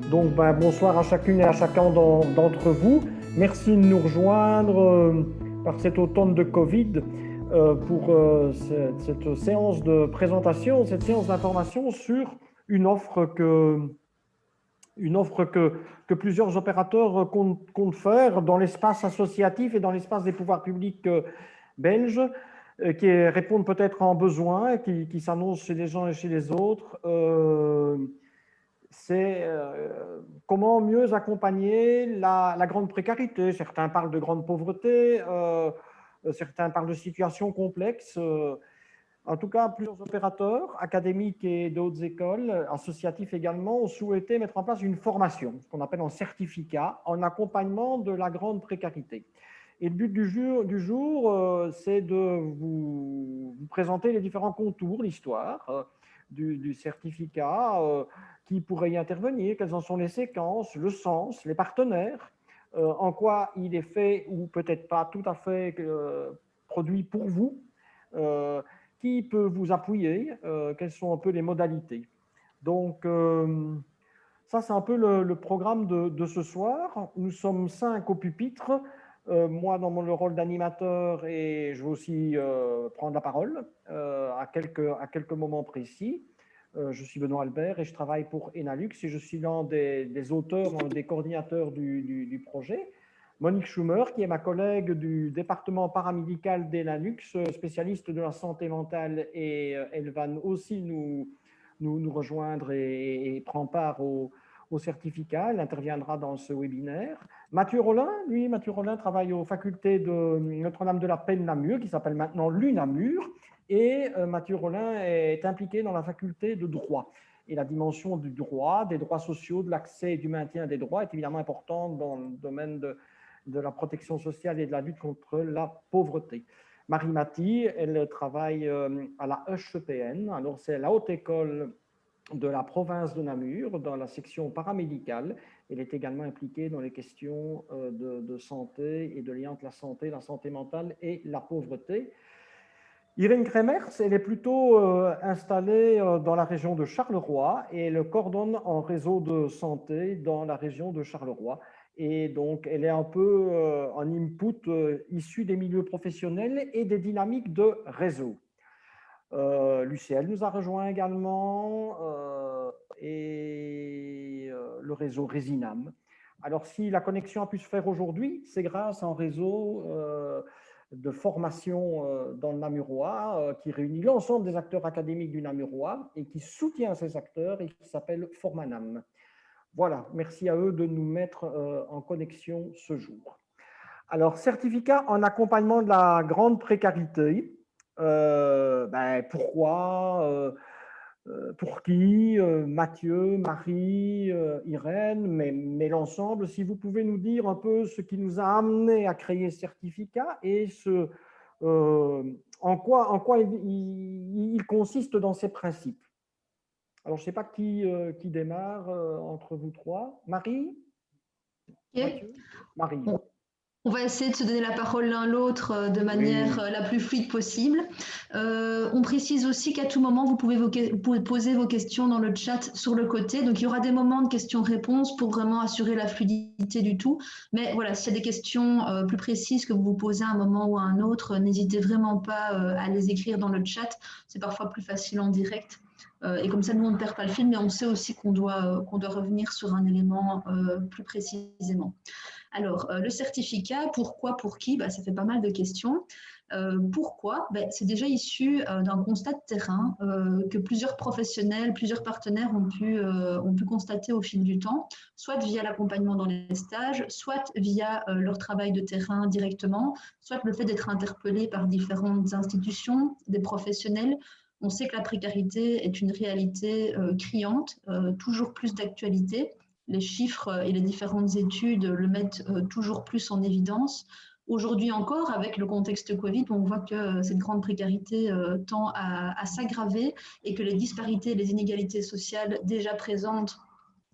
Donc, bonsoir à chacune et à chacun d'entre vous. Merci de nous rejoindre par cet automne de Covid pour cette séance de présentation, cette séance d'information sur une offre que plusieurs opérateurs comptent faire dans l'espace associatif et dans l'espace des pouvoirs publics belges, qui répondent peut-être à un besoin, qui s'annonce chez les uns et chez les autres. C'est comment mieux accompagner la grande précarité. Certains parlent de grande pauvreté, certains parlent de situations complexes. En tout cas, plusieurs opérateurs académiques et d'autres écoles, associatifs également, ont souhaité mettre en place une formation, ce qu'on appelle un certificat, en accompagnement de la grande précarité. Et le but du jour, c'est de vous présenter les différents contours, l'histoire du certificat, qui pourrait y intervenir, quelles en sont les séquences, le sens, les partenaires, en quoi il est fait ou peut-être pas tout à fait produit pour vous, qui peut vous appuyer, quelles sont un peu les modalités. Donc, ça, c'est un peu le programme de ce soir. Nous sommes 5 au pupitre. Moi, dans le rôle d'animateur, et je vais aussi prendre la parole à quelques moments précis. Je suis Benoît Albert et je travaille pour Enalux et je suis l'un des auteurs, des coordinateurs du projet. Monique Schumer, qui est ma collègue du département paramédical d'Enalux, spécialiste de la santé mentale, et elle va aussi nous rejoindre et prend part au certificat. Elle interviendra dans ce webinaire. Mathieu Rollin, Mathieu Rollin travaille aux facultés de Notre-Dame de la Paix de Namur, qui s'appelle maintenant l'UNAMUR. Et Mathieu Rollin est impliqué dans la faculté de droit. Et la dimension du droit, des droits sociaux, de l'accès et du maintien des droits est évidemment importante dans le domaine de la protection sociale et de la lutte contre la pauvreté. Marie Maty, elle travaille à la HEPN, alors c'est la haute école de la province de Namur, dans la section paramédicale. Elle est également impliquée dans les questions de santé et de lien entre la santé mentale et la pauvreté. Irène Kremers, elle est plutôt installée dans la région de Charleroi et elle coordonne un réseau de santé dans la région de Charleroi. Et donc, elle est un peu un input issu des milieux professionnels et des dynamiques de réseau. L'UCL nous a rejoint également et le réseau Résinam. Alors, si la connexion a pu se faire aujourd'hui, c'est grâce à un réseau de formation dans le Namurois qui réunit l'ensemble des acteurs académiques du Namurois et qui soutient ces acteurs et qui s'appelle Formanam. Voilà, merci à eux de nous mettre en connexion ce jour. Alors, certificat en accompagnement de la grande précarité. Pourquoi pour qui Mathieu, Marie, Irène, mais l'ensemble, si vous pouvez nous dire un peu ce qui nous a amené à créer ce certificat et en quoi il consiste dans ses principes. Alors, je ne sais pas qui démarre entre vous trois. Marie, Okay. Mathieu, Marie. On va essayer de se donner la parole l'un l'autre de manière la plus fluide possible. On précise aussi qu'à tout moment, vous pouvez poser vos questions dans le chat sur le côté. Donc, il y aura des moments de questions-réponses pour vraiment assurer la fluidité du tout. Mais voilà, s'il y a des questions plus précises que vous vous posez à un moment ou à un autre, n'hésitez vraiment pas à les écrire dans le chat. C'est parfois plus facile en direct. Et comme ça, nous, on ne perd pas le fil, mais on sait aussi qu'on doit revenir sur un élément plus précisément. Alors, le certificat, pourquoi, pour qui? Ça fait pas mal de questions. Pourquoi? C'est déjà issu d'un constat de terrain que plusieurs professionnels, plusieurs partenaires ont pu constater au fil du temps, soit via l'accompagnement dans les stages, soit via leur travail de terrain directement, soit le fait d'être interpellé par différentes institutions, des professionnels. On sait que la précarité est une réalité criante, toujours plus d'actualité. Les chiffres et les différentes études le mettent toujours plus en évidence. Aujourd'hui encore, avec le contexte Covid, on voit que cette grande précarité tend à s'aggraver et que les disparités et les inégalités sociales déjà présentes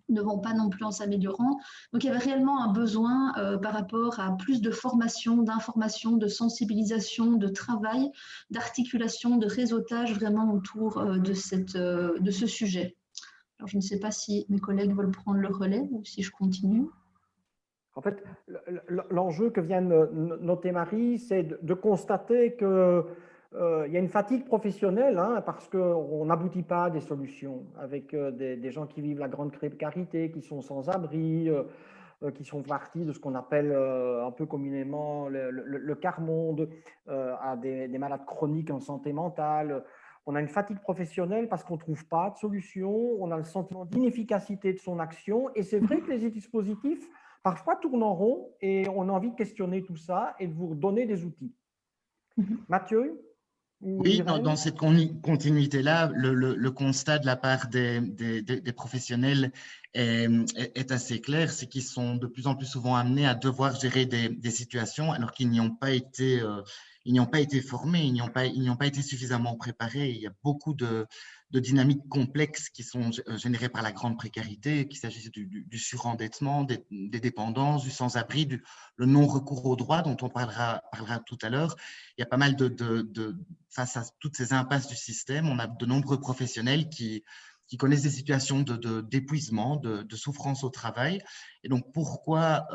ne vont pas non plus en s'améliorant. Donc il y avait réellement un besoin par rapport à plus de formation, d'information, de sensibilisation, de travail, d'articulation, de réseautage vraiment autour de ce sujet. Alors, je ne sais pas si mes collègues veulent prendre le relais ou si je continue. En fait, l'enjeu que vient de noter Marie, c'est de constater qu'il y a une fatigue professionnelle, hein, parce qu'on n'aboutit pas à des solutions avec des gens qui vivent la grande précarité, qui sont sans abri, qui sont partis de ce qu'on appelle un peu communément le quart-monde, à des malades chroniques en santé mentale. On a une fatigue professionnelle parce qu'on ne trouve pas de solution, on a le sentiment d'inefficacité de son action, et c'est vrai que les dispositifs parfois tournent en rond et on a envie de questionner tout ça et de vous donner des outils. Mathieu ou Oui, Irène? dans cette continuité-là, le constat de la part des professionnels est assez clair, c'est qu'ils sont de plus en plus souvent amenés à devoir gérer des situations alors qu'ils n'y ont pas été, ils n'y ont pas été formés, ils n'y ont pas été suffisamment préparés. Il y a beaucoup de dynamiques complexes qui sont générées par la grande précarité, qu'il s'agisse du surendettement, des dépendances, du sans-abri, le non-recours aux droits dont on parlera tout à l'heure. Il y a pas mal face à toutes ces impasses du système, on a de nombreux professionnels qui connaissent des situations d'épuisement, de souffrance au travail. Et donc, pourquoi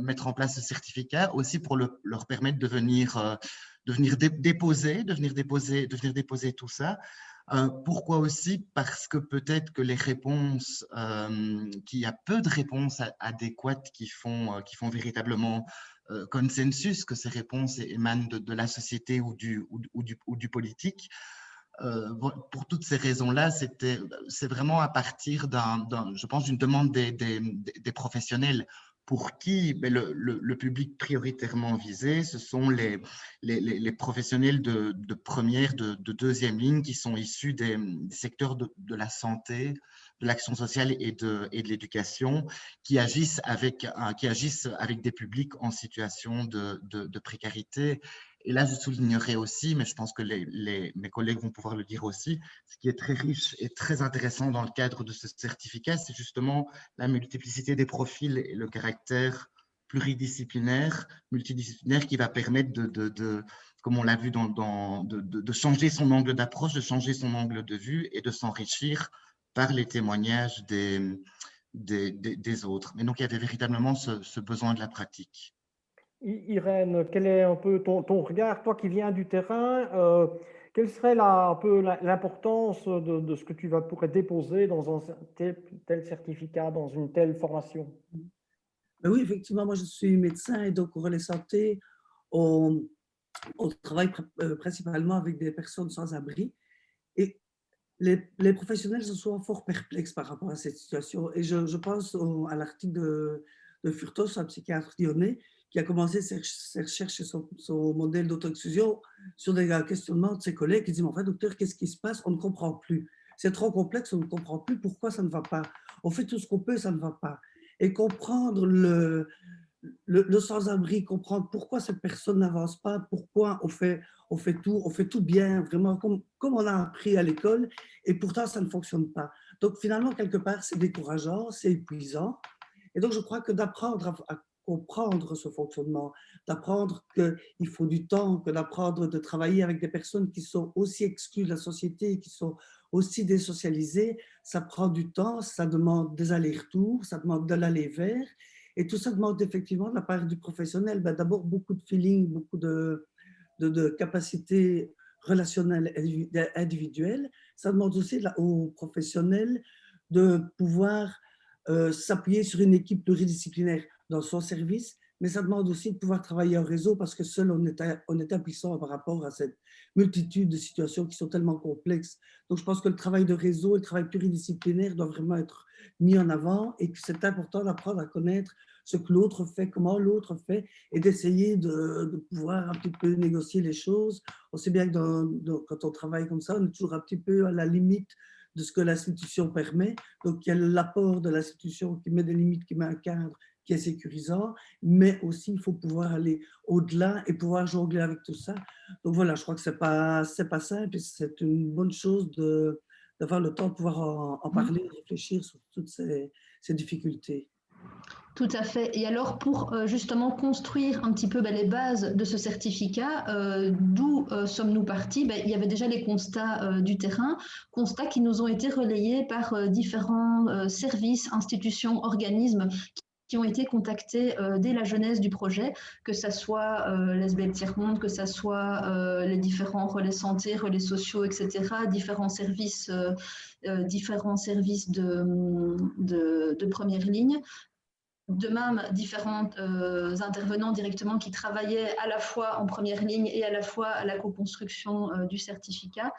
mettre en place ce certificat? Aussi pour leur permettre de venir déposer tout ça. Pourquoi aussi? Parce que peut-être que les réponses, qu'il y a peu de réponses adéquates qui font véritablement consensus, que ces réponses émanent de la société ou du politique. Pour toutes ces raisons-là, c'est vraiment à partir je pense, d'une demande des professionnels pour qui le public prioritairement visé, ce sont les professionnels de première, de deuxième ligne qui sont issus des secteurs de la santé, de l'action sociale et de l'éducation, qui agissent avec des publics en situation de précarité. Et là, je soulignerai aussi, mais je pense que mes collègues vont pouvoir le dire aussi, ce qui est très riche et très intéressant dans le cadre de ce certificat, c'est justement la multiplicité des profils et le caractère pluridisciplinaire, multidisciplinaire qui va permettre comme on l'a vu, de changer son angle d'approche, de changer son angle de vue et de s'enrichir par les témoignages des autres. Mais donc, il y avait véritablement ce besoin de la pratique. Irène, quel est un peu ton regard, toi qui viens du terrain, quelle serait un peu l'importance de ce que tu pourrais déposer dans un tel certificat, dans une telle formation? Ben oui, effectivement, moi je suis médecin et donc au relais santé, on travaille principalement avec des personnes sans abri. Et les professionnels sont souvent fort perplexes par rapport à cette situation. Et je pense à l'article de Furtos, un psychiatre lyonnais, qui a commencé ses recherches sur son modèle d'auto-exclusion sur des questionnements de ses collègues qui disent, mais en fait, docteur, qu'est-ce qui se passe? On ne comprend plus. C'est trop complexe, on ne comprend plus pourquoi ça ne va pas. On fait tout ce qu'on peut, ça ne va pas. Et comprendre le sans-abri, comprendre pourquoi cette personne n'avance pas, pourquoi on fait tout bien, vraiment comme on a appris à l'école, et pourtant ça ne fonctionne pas. Donc finalement, quelque part, c'est décourageant, c'est épuisant. Et donc je crois que d'apprendre à comprendre ce fonctionnement, d'apprendre qu'il faut du temps, que d'apprendre de travailler avec des personnes qui sont aussi exclues de la société, qui sont aussi désocialisées, ça prend du temps, ça demande des allers-retours, ça demande de l'aller vers. Et tout ça demande effectivement de la part du professionnel, ben d'abord beaucoup de feeling, beaucoup de capacités relationnelles individuelles. Ça demande aussi aux professionnels de pouvoir s'appuyer sur une équipe pluridisciplinaire dans son service, mais ça demande aussi de pouvoir travailler en réseau parce que seul on est impuissant par rapport à cette multitude de situations qui sont tellement complexes. Donc je pense que le travail de réseau, le travail pluridisciplinaire doit vraiment être mis en avant et que c'est important d'apprendre à connaître ce que l'autre fait, comment l'autre fait et d'essayer de pouvoir un petit peu négocier les choses. On sait bien que quand on travaille comme ça, on est toujours un petit peu à la limite de ce que l'institution permet. Donc, il y a l'apport de l'institution qui met des limites, qui met un cadre qui est sécurisant, mais aussi, il faut pouvoir aller au-delà et pouvoir jongler avec tout ça. Donc, voilà, je crois que ce n'est pas simple et c'est une bonne chose d'avoir le temps de pouvoir en parler, de réfléchir sur toutes ces difficultés. Tout à fait. Et alors, pour justement construire un petit peu les bases de ce certificat, d'où sommes-nous partis? Il y avait déjà les constats du terrain, constats qui nous ont été relayés par différents services, institutions, organismes qui ont été contactés dès la genèse du projet, que ce soit l'SBL Tiers-Monde, que ce soit les différents relais santé, relais sociaux, etc., différents services de première ligne. De même, différents intervenants directement qui travaillaient à la fois en première ligne et à la fois à la co-construction du certificat.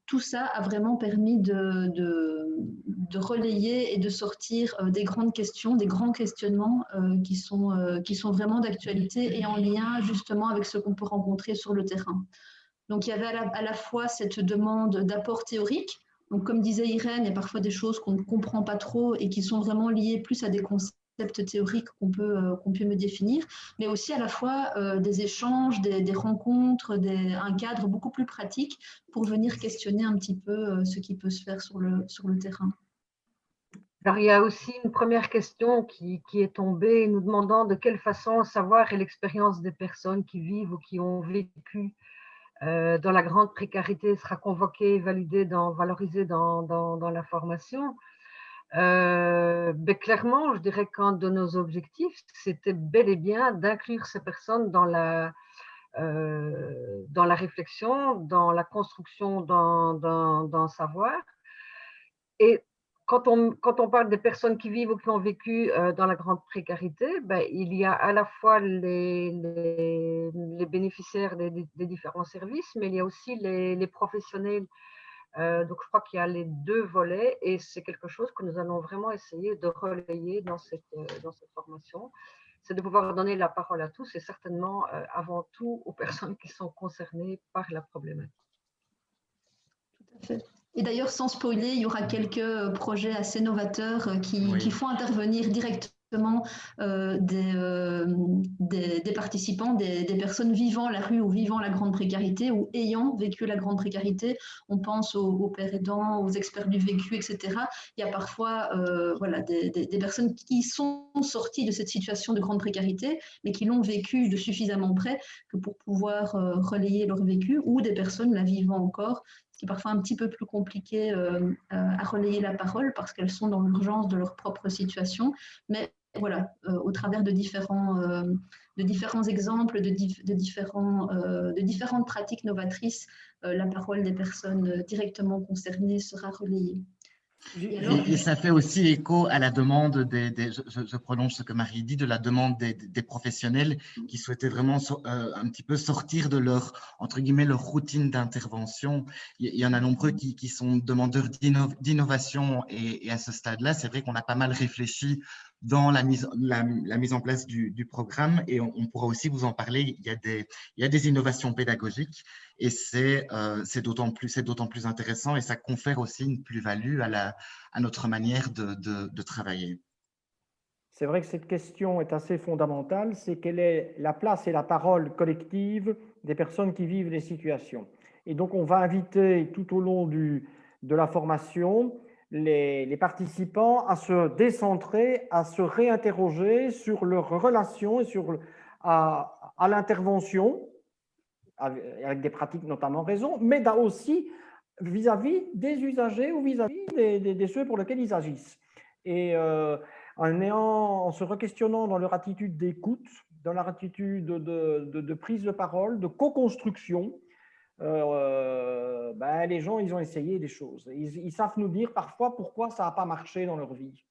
Tout ça a vraiment permis de relayer et de sortir des grandes questions, des grands questionnements qui sont vraiment d'actualité et en lien justement avec ce qu'on peut rencontrer sur le terrain. Donc il y avait à la fois cette demande d'apport théorique. Donc comme disait Irène, il y a parfois des choses qu'on ne comprend pas trop et qui sont vraiment liées plus à des concepts théoriques qu'on peut me définir, mais aussi à la fois des échanges, des rencontres, un cadre beaucoup plus pratique pour venir questionner un petit peu ce qui peut se faire sur le terrain. Alors, il y a aussi une première question qui est tombée, nous demandant de quelle façon savoir et l'expérience des personnes qui vivent ou qui ont vécu dans la grande précarité sera convoquée, validée, valorisée dans la formation. Clairement, je dirais qu'un de nos objectifs, c'était bel et bien d'inclure ces personnes dans la réflexion, dans la construction d'un savoir. Et quand on parle des personnes qui vivent ou qui ont vécu dans la grande précarité, il y a à la fois les bénéficiaires des différents services, mais il y a aussi les professionnels. Donc, je crois qu'il y a les deux volets et c'est quelque chose que nous allons vraiment essayer de relayer dans cette formation. C'est de pouvoir donner la parole à tous et certainement avant tout aux personnes qui sont concernées par la problématique. Tout à fait. Et d'ailleurs, sans spoiler, il y aura quelques projets assez novateurs qui font intervenir directement des participants, des personnes vivant la rue ou vivant la grande précarité ou ayant vécu la grande précarité. On pense aux pères aidants, aux experts du vécu, etc. Il y a parfois des personnes qui sont sorties de cette situation de grande précarité, mais qui l'ont vécu de suffisamment près que pour pouvoir relayer leur vécu, ou des personnes la vivant encore, ce qui est parfois un petit peu plus compliqué à relayer la parole parce qu'elles sont dans l'urgence de leur propre situation. Mais voilà, au travers de différents exemples, de différentes pratiques novatrices, la parole des personnes directement concernées sera relayée. Et ça fait aussi écho à la demande je prolonge ce que Marie dit, de la demande des professionnels qui souhaitaient vraiment un petit peu sortir de leur, entre guillemets, leur routine d'intervention. Il y en a nombreux qui sont demandeurs d'innovation et à ce stade-là, c'est vrai qu'on a pas mal réfléchi dans la mise en place du programme et on pourra aussi vous en parler. Il y a des innovations pédagogiques et c'est d'autant plus intéressant et ça confère aussi une plus-value à notre manière de travailler. C'est vrai que cette question est assez fondamentale, c'est quelle est la place et la parole collective des personnes qui vivent les situations. Et donc on va inviter tout au long de la formation les participants à se décentrer, à se réinterroger sur leur relation et à l'intervention, avec des pratiques notamment raison, mais aussi vis-à-vis des usagers ou vis-à-vis de ceux pour lesquels ils agissent. Et en se re-questionnant dans leur attitude d'écoute, dans leur attitude de prise de parole, de co-construction, les gens, ils ont essayé des choses. Ils savent nous dire parfois pourquoi ça n'a pas marché dans leur vie.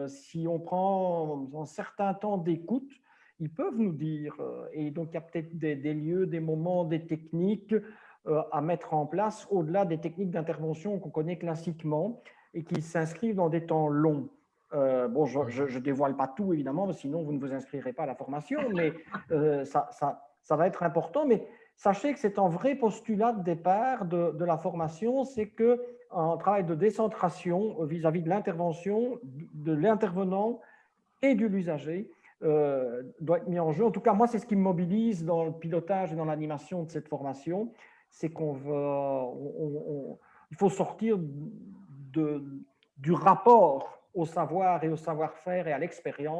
Si on prend un certain temps d'écoute, ils peuvent nous dire, et donc il y a peut-être des lieux, des moments, des techniques à mettre en place au-delà des techniques d'intervention qu'on connaît classiquement et qui s'inscrivent dans des temps longs. Je ne dévoile pas tout, évidemment, sinon vous ne vous inscrirez pas à la formation, mais ça va être important. Mais sachez que c'est un vrai postulat de départ de la formation, c'est qu'un travail de décentration vis-à-vis de l'intervention, de l'intervenant et de l'usager doit être mis en jeu. En tout cas, moi, c'est ce qui me mobilise dans le pilotage et dans l'animation de cette formation, c'est il faut sortir du rapport au savoir et au savoir-faire et à l'expérience.